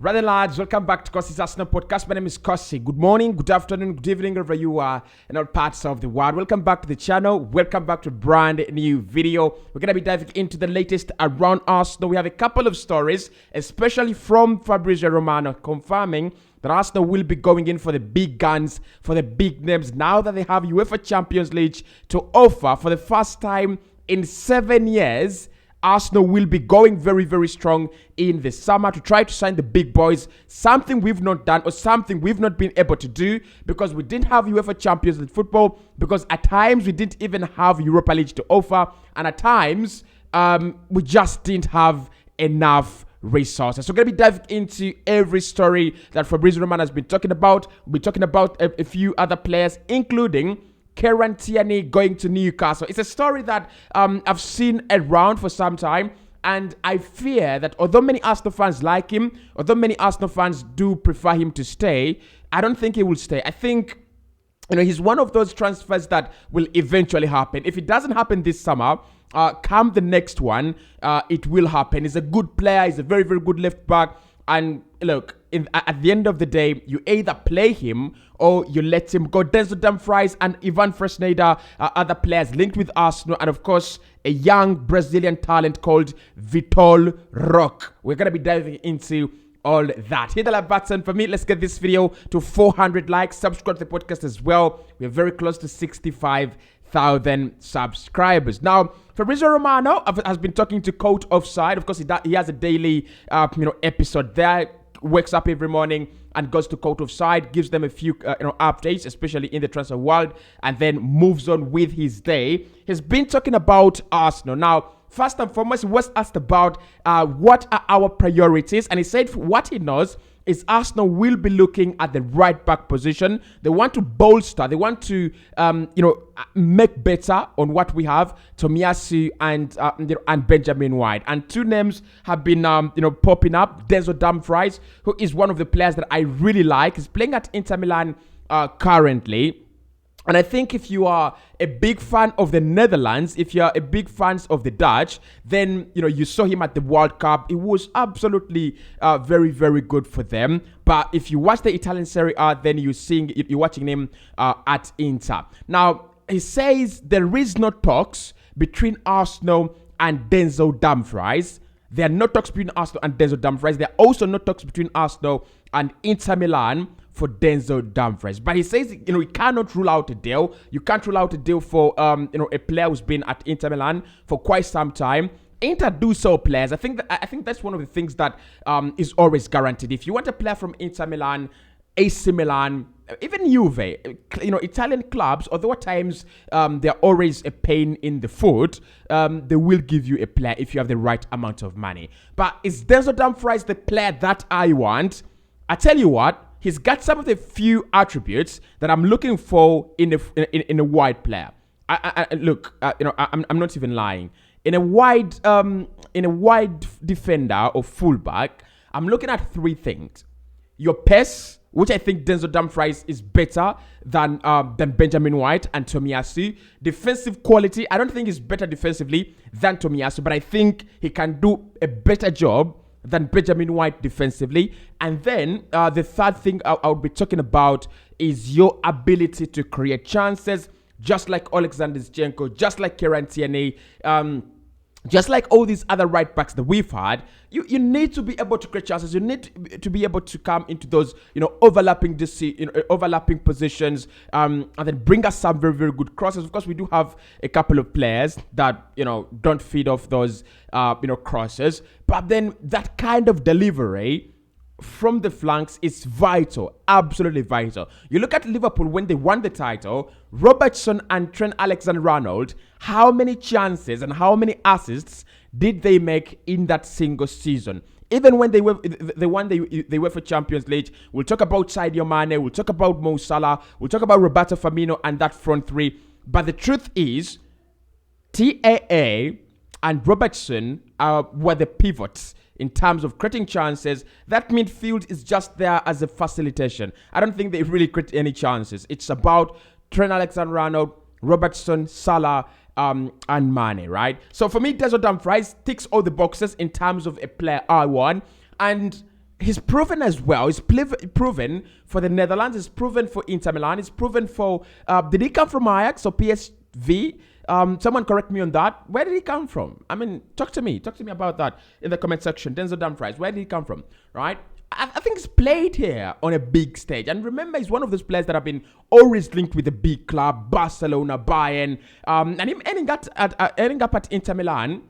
Right then, lads, welcome back to Cossy's Arsenal podcast. My name is Cossy. Good morning, good afternoon, good evening, wherever you are in all parts of the world. Welcome back to the channel. Welcome back to a brand new video. We're going to be diving into the latest around Arsenal. We have a couple of stories, especially from Fabrizio Romano, confirming that Arsenal will be going in for the big guns, for the big names, now that they have UEFA Champions League to offer for the first time in 7 years. Arsenal will be going very, very strong in the summer to try to sign the big boys, something we've not done or something we've not been able to do because we didn't have UEFA Champions League football, because at times we didn't even have Europa League to offer, and at times we just didn't have enough resources. So we're going to be diving into every story that Fabrizio Romano has been talking about. We'll be talking about a few other players, including Kieran Tierney going to Newcastle. It's a story that I've seen around for some time, and I fear that although many Arsenal fans like him, although many Arsenal fans do prefer him to stay, I don't think he will stay. I think he's one of those transfers that will eventually happen. If it doesn't happen this summer, come the next one, it will happen. He's a good player. He's a very, very good left back. And look, at the end of the day, you either play him or you let him go. Denzel Dumfries and Ivan Fresneda are other players linked with Arsenal. And of course, a young Brazilian talent called Vitor Roque. We're going to be diving into all that. Hit the like button for me. Let's get this video to 400 likes. Subscribe to the podcast as well. We're very close to 65,000 subscribers. Now, Fabrizio Romano has been talking to Court Offside. Of course, he has a daily episode there. Wakes up every morning and goes to Court Offside, gives them a few updates, especially in the transfer world, and then moves on with his day. He's been talking about Arsenal. Now, first and foremost, he was asked about what are our priorities, and he said what he knows is Arsenal will be looking at the right back position. They want to bolster. They want to, make better on what we have. Tomiyasu and Benjamin White. And two names have been, popping up. Denzel Dumfries, who is one of the players that I really like. He's playing at Inter Milan currently. And I think if you are a big fan of the Netherlands, if you're a big fan of the Dutch, then, you saw him at the World Cup. It was absolutely very, very good for them. But if you watch the Italian Serie A, then you're watching him at Inter. Now, he says there is no talks between Arsenal and Denzel Dumfries. There are no talks between Arsenal and Denzel Dumfries. There are also no talks between Arsenal and Inter Milan for Denzel Dumfries. But he says, we cannot rule out a deal. You can't rule out a deal for, a player who's been at Inter Milan for quite some time. Inter do sell players. I think that's one of the things that is always guaranteed. If you want a player from Inter Milan, AC Milan, even Juve, Italian clubs, although at times they're always a pain in the foot, they will give you a player if you have the right amount of money. But is Denzel Dumfries the player that I want? I tell you what, he's got some of the few attributes that I'm looking for in a wide player. Look, I'm not even lying. In a wide defender or fullback, I'm looking at three things: your pace, which I think Denzel Dumfries is better than Benjamin White and Tomiyasu. Defensive quality, I don't think he's better defensively than Tomiyasu, but I think he can do a better job than Benjamin White defensively. And then the third thing I'll be talking about is your ability to create chances, just like Alexander Zinchenko, just like Kieran Tierney, just like all these other right backs that we've had. You need to be able to create chances. You need to be able to come into those overlapping positions, and then bring us some very, very good crosses. Of course, we do have a couple of players that don't feed off those crosses, but then that kind of delivery from the flanks is vital, absolutely vital. You look at Liverpool when they won the title, Robertson and Trent Alexander-Arnold, how many chances and how many assists did they make in that single season? Even when they won the UEFA Champions League, we'll talk about Sadio Mane, we'll talk about Mo Salah, we'll talk about Roberto Firmino and that front three. But the truth is, TAA and Robertson were the pivots in terms of creating chances. That midfield is just there as a facilitation. I don't think they really create any chances. It's about Trent Alexander-Arnold, Robertson, Salah, and Mane, right? So for me, Denzel Dumfries ticks all the boxes in terms of a player I want. And he's proven as well. He's proven for the Netherlands. He's proven for Inter Milan. He's proven for. Did he come from Ajax or PSV? Someone correct me on that. Where did he come from? I mean, talk to me about that in the comment section. Denzel Dumfries, where did he come from? Right? I think he's played here on a big stage. And remember, he's one of those players that have been always linked with a big club, Barcelona, Bayern. And him ending up at Inter Milan,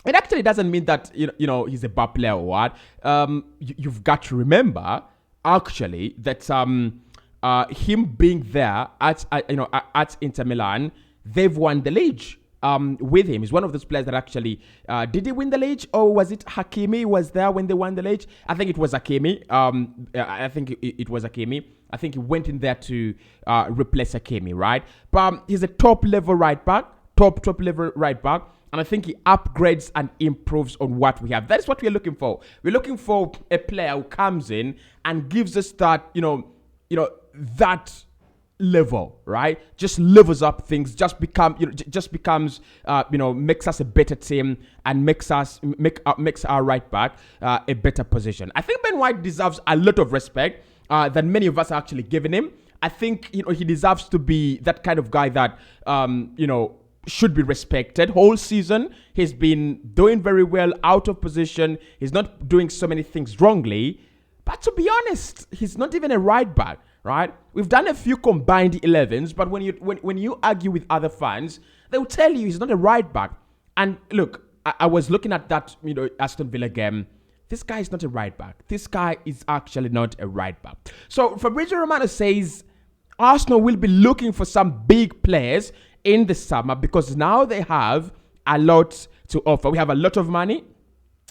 it actually doesn't mean that you know he's a bad player or what. You've got to remember, actually, that him being there at Inter Milan, they've won the league with him. He's one of those players that actually did he win the league, or was it Hakimi was there when they won the league? I think it was Hakimi. I think it was Hakimi. I think he went in there to replace Hakimi, right? But he's a top level right back, top level right back. And I think he upgrades and improves on what we have. That's what we're looking for. We're looking for a player who comes in and gives us that, that level, right? Just levels up things. Just becomes, makes us a better team and makes our right back a better position. I think Ben White deserves a lot of respect than many of us are actually giving him. I think he deserves to be that kind of guy that should be respected. Whole season, he's been doing very well, out of position. He's not doing so many things wrongly. But to be honest, he's not even a right back, right? We've done a few combined 11s, but when you argue with other fans, they'll tell you he's not a right back. And look, I was looking at that, Aston Villa game. This guy is not a right back. This guy is actually not a right back. So Fabrizio Romano says Arsenal will be looking for some big players in the summer because now they have a lot to offer. We have a lot of money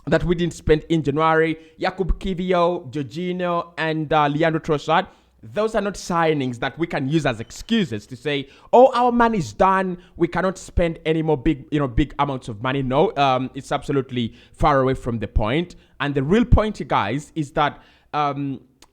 that we didn't spend in January. Jakub Kiwior, Jorginho, and Leandro Trossard. Those are not signings that we can use as excuses to say, "Oh, our money is done. We cannot spend any more big amounts of money." No, it's absolutely far away from the point. And the real point, you guys, is that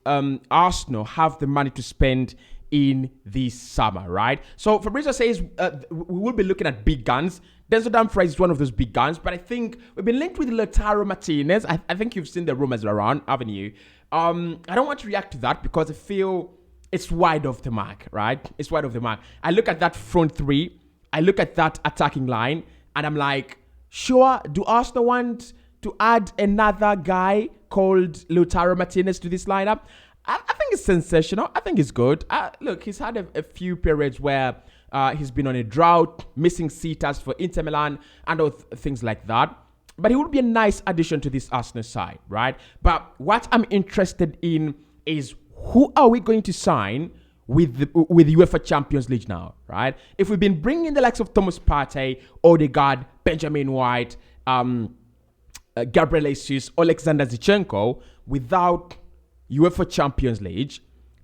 Arsenal have the money to spend in this summer, right? So Fabrizio says we will be looking at big guns. Denzel Dumfries is one of those big guns, but I think we've been linked with Lautaro Martinez. I think you've seen the rumors around, haven't you? I don't want to react to that because I feel it's wide off the mark, right? It's wide off the mark. I look at that front three, I look at that attacking line, and I'm like, sure, do Arsenal want to add another guy called Lautaro Martinez to this lineup? I think it's sensational. I think it's good. Look, he's had a few periods where he's been on a drought, missing sitters for Inter Milan and things like that. But he would be a nice addition to this Arsenal side, right? But what I'm interested in is who are we going to sign with UEFA Champions League now, right? If we've been bringing the likes of Thomas Partey, Odegaard, Benjamin White, Gabriel Jesus, Alexander Zinchenko without UEFA Champions League,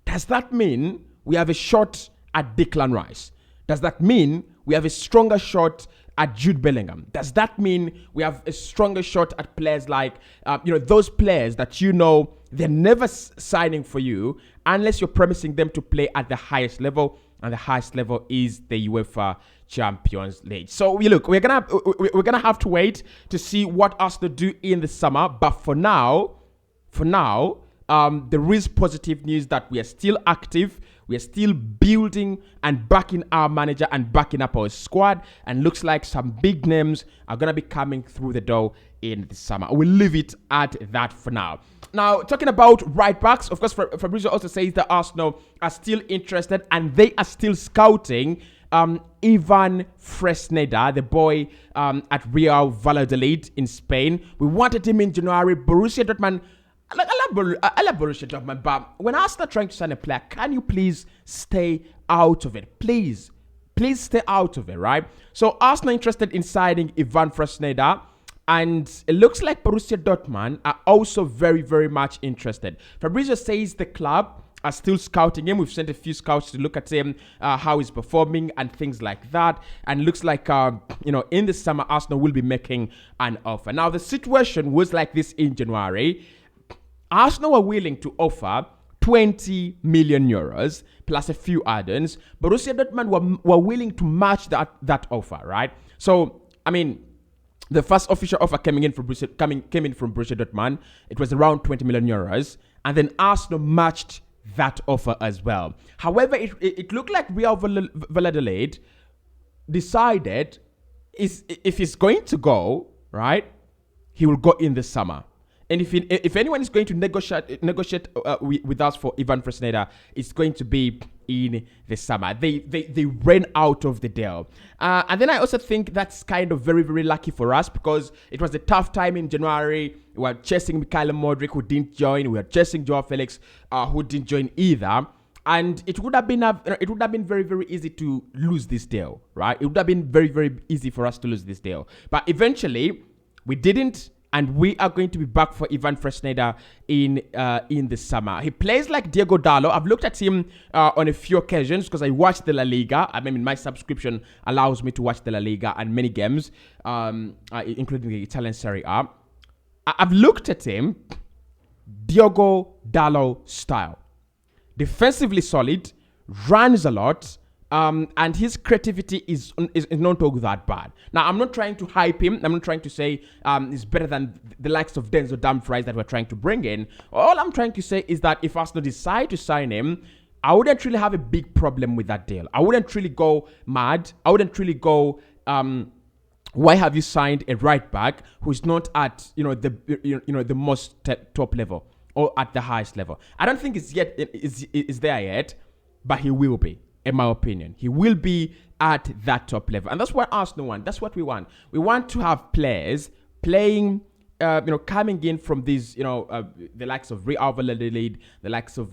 does that mean we have a shot at Declan Rice? Does that mean we have a stronger shot at Jude Bellingham? Does that mean we have a stronger shot at players like, those players that they're never signing for you unless you're promising them to play at the highest level, and the highest level is the UEFA Champions League. So we're gonna have to wait to see what Arsenal do in the summer. But for now, there is positive news that we are still active. We are still building and backing our manager and backing up our squad. And looks like some big names are going to be coming through the door in the summer. We'll leave it at that for now. Now, talking about right backs, of course, Fabrizio also says that Arsenal are still interested and they are still scouting Ivan Fresneda, the boy at Real Valladolid in Spain. We wanted him in January. Borussia Dortmund, I love Borussia Dortmund, but when Arsenal are trying to sign a player, can you please stay out of it? Please stay out of it, right? So Arsenal interested in signing Ivan Fresneda, and it looks like Borussia Dortmund are also very, very much interested. Fabrizio says the club are still scouting him. We've sent a few scouts to look at him, how he's performing and things like that. And looks like, in the summer, Arsenal will be making an offer. Now, the situation was like this in January. Arsenal were willing to offer 20 million euros plus a few add-ons. Borussia Dortmund were willing to match that offer, right? So, I mean, The first official offer came in from Borussia Dortmund. It was around 20 million euros, and then Arsenal matched that offer as well. However, it looked like Real Valladolid decided if he's going to go, right, he will go in the summer. And if anyone is going to negotiate with us for Ivan Fresneda, it's going to be in the summer. They ran out of the deal. And then I also think that's kind of very, very lucky for us, because it was a tough time in January. We were chasing Mikhail Modric, who didn't join. We were chasing Joao Felix, who didn't join either. And it would have been very, very easy to lose this deal, right? It would have been very, very easy for us to lose this deal. But eventually, we didn't. And we are going to be back for Ivan Fresneda in the summer. He plays like Diego Dallo. I've looked at him on a few occasions because I watch the La Liga. I mean, my subscription allows me to watch the La Liga and many games, including the Italian Serie A. I've looked at him, Diego Dallo style. Defensively solid, runs a lot, and his creativity is not all that bad. Now, I'm not trying to hype him. I'm not trying to say he's better than the likes of Denzel Dumfries that we're trying to bring in. All I'm trying to say is that if Arsenal decide to sign him, I wouldn't really have a big problem with that deal. I wouldn't really go mad. I wouldn't really go, why have you signed a right back who's not at the most top level or at the highest level? I don't think it's there yet, but he will be. In my opinion, he will be at that top level. And that's what Arsenal want. That's what we want. We want to have players playing, coming in from these, the likes of Real Valladolid, the likes of,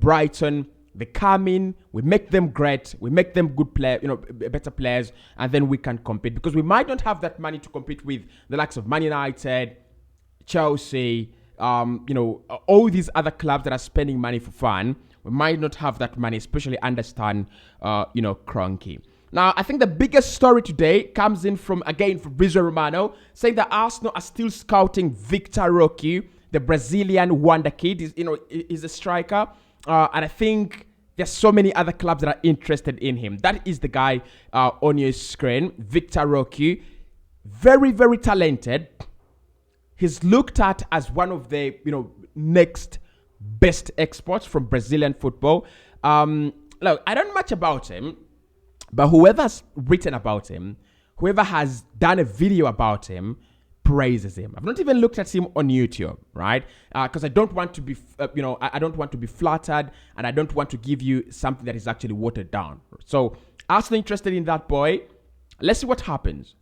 Brighton. They come in, we make them great, we make them good better players, and then we can compete. Because we might not have that money to compete with the likes of Man United, Chelsea, all these other clubs that are spending money for fun. We might not have that money, especially understand, Kroenke. Now, I think the biggest story today comes in from Fabrizio Romano, saying that Arsenal are still scouting Victor Roque, the Brazilian wonder kid. He's a striker. And I think there's so many other clubs that are interested in him. That is the guy on your screen, Victor Roque. Very, very talented. He's looked at as one of the, next best exports from Brazilian football. Look, I don't know much about him, but whoever's written about him, whoever has done a video about him, praises him. I've not even looked at him on YouTube, right? Because I don't want to be, I don't want to be flattered, and I don't want to give you something that is actually watered down. So, Arsenal interested in that boy. Let's see what happens.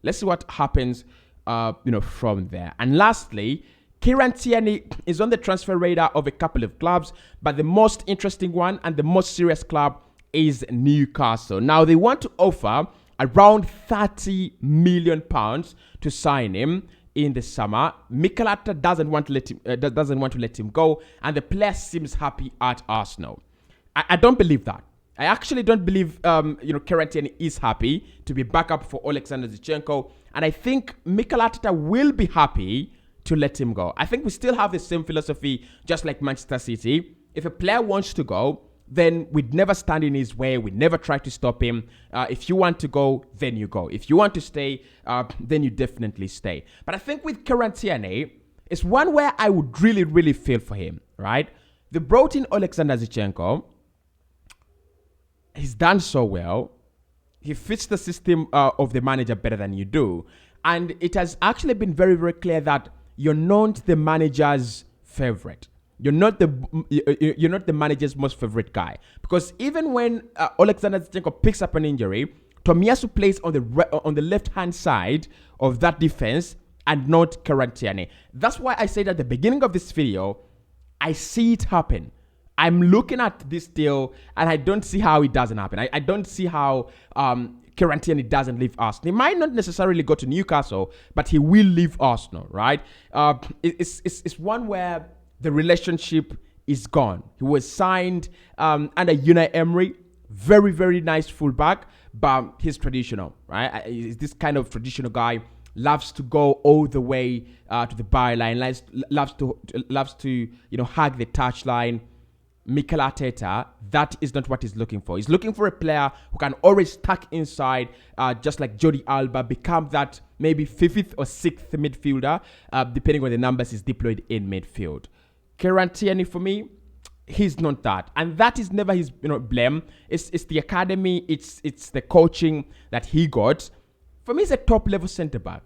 From there. And lastly, Kieran Tierney is on the transfer radar of a couple of clubs, but the most interesting one and the most serious club is Newcastle. Now, they want to offer around £30 million to sign him in the summer. Mikel Arteta doesn't want to let him go, and the player seems happy at Arsenal. I don't believe that. I actually don't believe Kieran Tierney is happy to be back up for Alexander Zinchenko, and I think Mikel Arteta will be happy to let him go. I think we still have the same philosophy, just like Manchester City. If a player wants to go, then we'd never stand in his way. We'd never try to stop him. If you want to go, then you go. If you want to stay, then you definitely stay. But I think with Kieran Tierney, it's one where I would really, really feel for him, right? They brought in Alexander Zinchenko. He's done so well. He fits the system of the manager better than you do. And it has actually been very, very clear that you're not the manager's favorite. You're not the manager's most favorite guy. Because even when Alexander Zinchenko picks up an injury, Tomiyasu plays on the left-hand side of that defense and not Kieran Tierney. That's why I said at the beginning of this video, I see it happen. I'm looking at this deal and I don't see how it doesn't happen. I don't see how Kieran Tierney doesn't leave Arsenal. He might not necessarily go to Newcastle, but he will leave Arsenal, right? It's one where the relationship is gone. He was signed under Unai Emery. Very, very nice fullback, but he's traditional, right? He's this kind of traditional guy. Loves to go all the way to the byline. Loves to hug the touchline. Mikel Arteta, that is not what he's looking for. He's looking for a player who can always tuck inside, just like Jordi Alba, become that maybe 5th or 6th midfielder, depending on the numbers he's deployed in midfield. Kieran Tierney, for me, he's not that. And that is never his blame. It's the academy, it's the coaching that he got. For me, he's a top-level centre-back.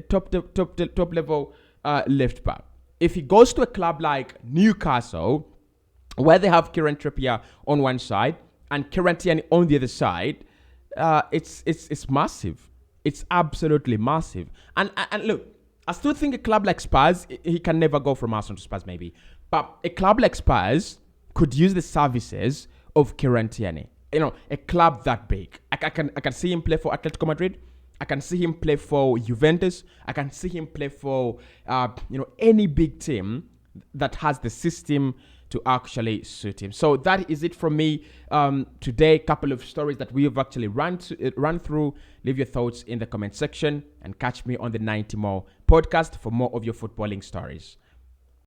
Top level left-back. If he goes to a club like Newcastle, where they have Kieran Trippier on one side and Kieran Tierney on the other side, it's massive. It's absolutely massive. And look, I still think a club like Spurs, he can never go from Arsenal to Spurs maybe. But a club like Spurs could use the services of Kieran Tierney. A club that big. I can see him play for Atletico Madrid. I can see him play for Juventus. I can see him play for any big team that has the system to actually suit him. So that is it from me today. A couple of stories that we have actually run through. Leave your thoughts in the comment section and catch me on the 90 More podcast for more of your footballing stories.